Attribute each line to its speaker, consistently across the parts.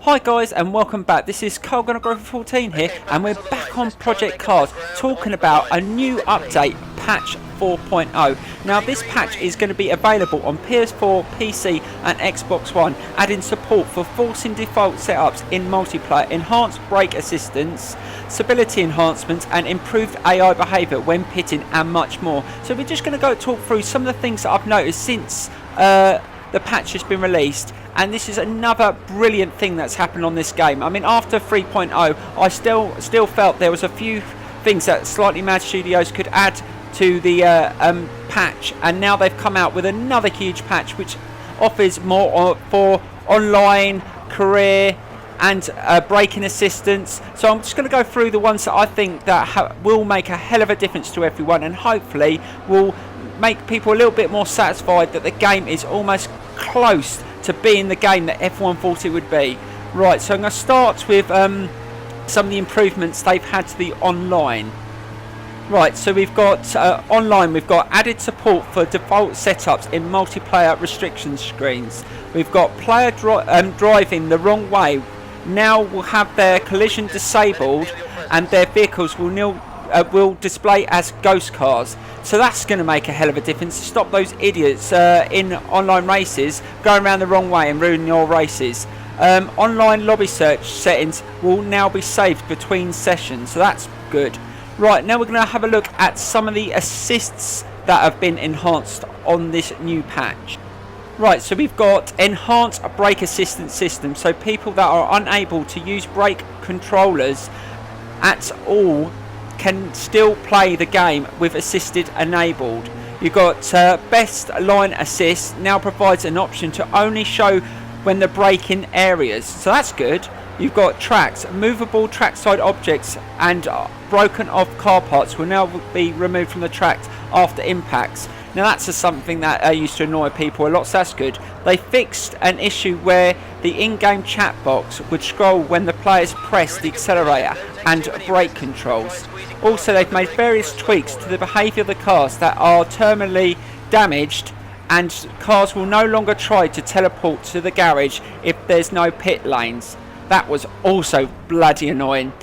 Speaker 1: Hi guys and welcome back. This is KPG-GOONER here and we're back on Project Cars talking about a new update, patch 4.0. Now this patch is going to be available on PS4, PC and Xbox One, adding support for forcing default setups in multiplayer, enhanced brake assistance, stability enhancements and improved AI behaviour when pitting and much more. So we're just going to go talk through some of the things that I've noticed since the patch has been released, and this is another brilliant thing that's happened on this game. I mean, after 3.0 I still felt there was a few things that Slightly Mad Studios could add to the patch, and now they've come out with another huge patch which offers more for online, career and braking assistance. So I'm just going to go through the ones that I think that will make a hell of a difference to everyone, and hopefully will make people a little bit more satisfied that the game is almost close to being the game that everyone thought it would be. Right, so I'm going to start with some of the improvements they've had to the online. Right, so we've got online, we've got added support for default setups in multiplayer restriction screens. We've got player driving the wrong way now will have their collision disabled and their vehicles will display as ghost cars. So that's going to make a hell of a difference to stop those idiots in online races going around the wrong way and ruining your races. Online lobby search settings will now be saved between sessions, so that's good. Right, now we're going to have a look at some of the assists that have been enhanced on this new patch. Right, so we've got enhanced brake assistance system, so people that are unable to use brake controllers at all can still play the game with assisted enabled. You've got best line assist now provides an option to only show when the braking areas, so that's good. You've got tracks, movable trackside objects and broken off car parts will now be removed from the track after impacts. Now that's something that used to annoy people a lot, so that's good. They fixed an issue where the in-game chat box would scroll when the players press the accelerator and brake controls. Also, they've made various tweaks to the behaviour of the cars that are terminally damaged, and cars will no longer try to teleport to the garage if there's no pit lanes. That was also bloody annoying.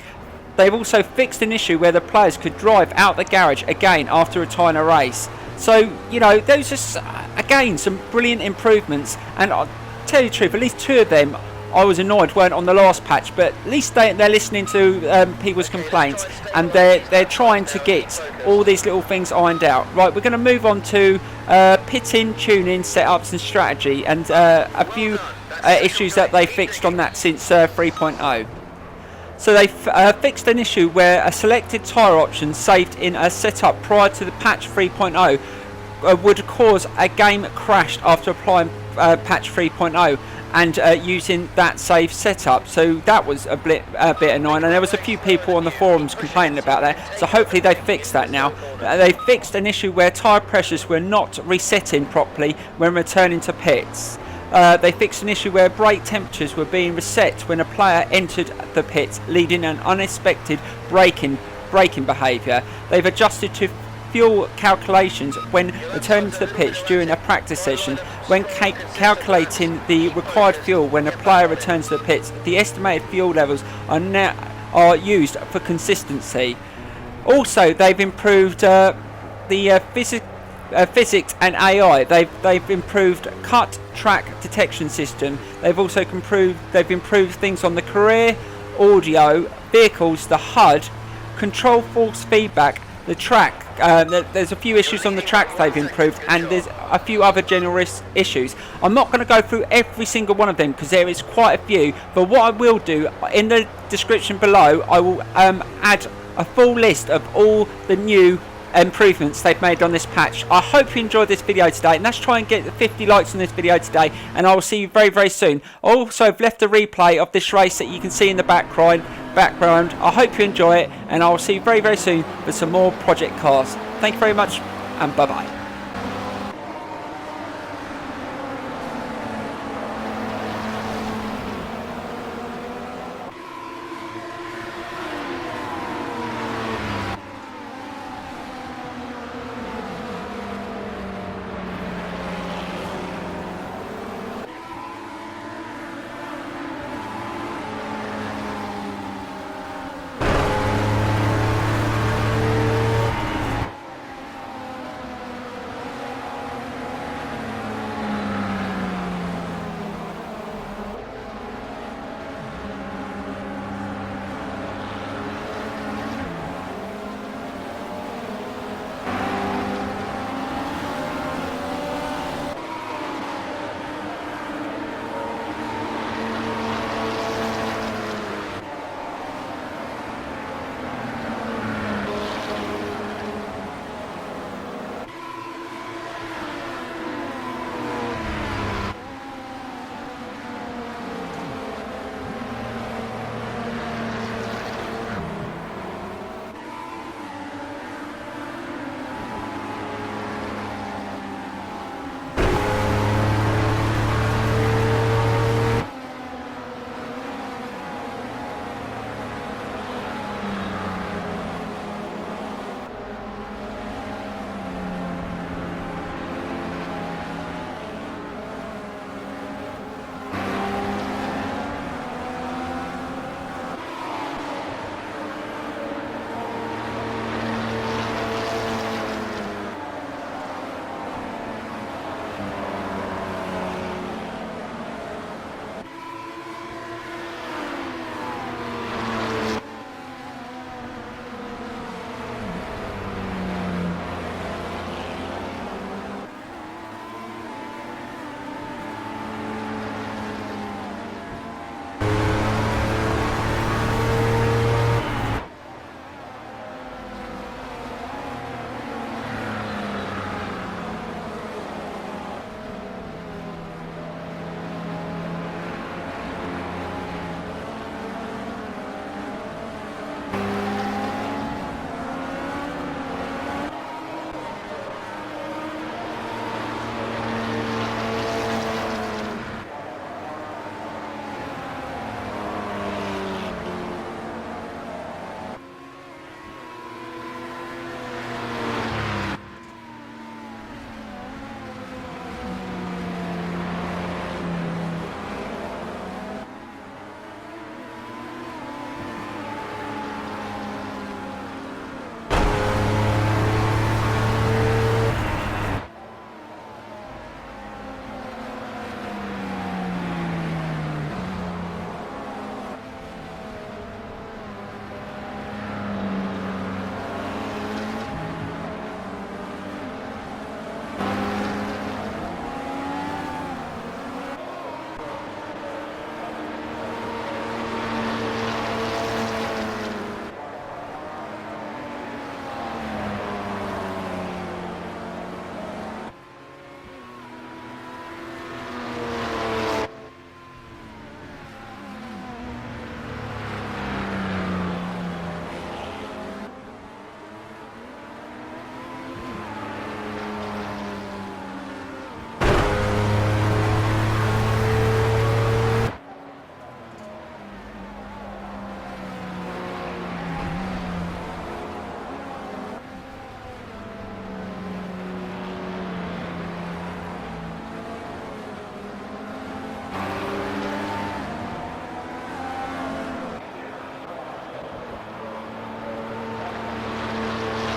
Speaker 1: They've also fixed an issue where the players could drive out the garage again after retiring a race. So, you know, those are, again, some brilliant improvements, and I'll tell you the truth, at least two of them I was annoyed weren't on the last patch, but at least they're listening to people's complaints, and they're trying to get all these little things ironed out. Right, we're going to move on to pitting, tuning, setups and strategy, and a few issues that they fixed on that since 3.0. So they fixed an issue where a selected tyre option saved in a setup prior to the patch 3.0 would cause a game crash after applying patch 3.0 and using that save setup. So that was a bit annoying, and there was a few people on the forums complaining about that, so hopefully they fixed that now. They fixed an issue where tyre pressures were not resetting properly when returning to pits. They fixed an issue where brake temperatures were being reset when a player entered the pit, leading an unexpected braking behaviour. They've adjusted to fuel calculations when returning to the pitch during a practice session. When calculating the required fuel when a player returns to the pits, the estimated fuel levels are used for consistency. Also, they've improved the physics and AI. They've improved cut track detection system. They've also improved things on the career, audio, vehicles, the HUD, control force feedback, the track. There's a few issues on the track they've improved, and there's a few other general issues. I'm not going to go through every single one of them because there is quite a few, but what I will do in the description below, I will add a full list of all the new improvements they've made on this patch. I hope you enjoyed this video today, and let's try and get 50 likes on this video today, and I will see you very soon. I also have left a replay of this race that you can see in the background. I hope you enjoy it, and I will see you very soon for some more Project Cars. Thank you very much, and bye bye.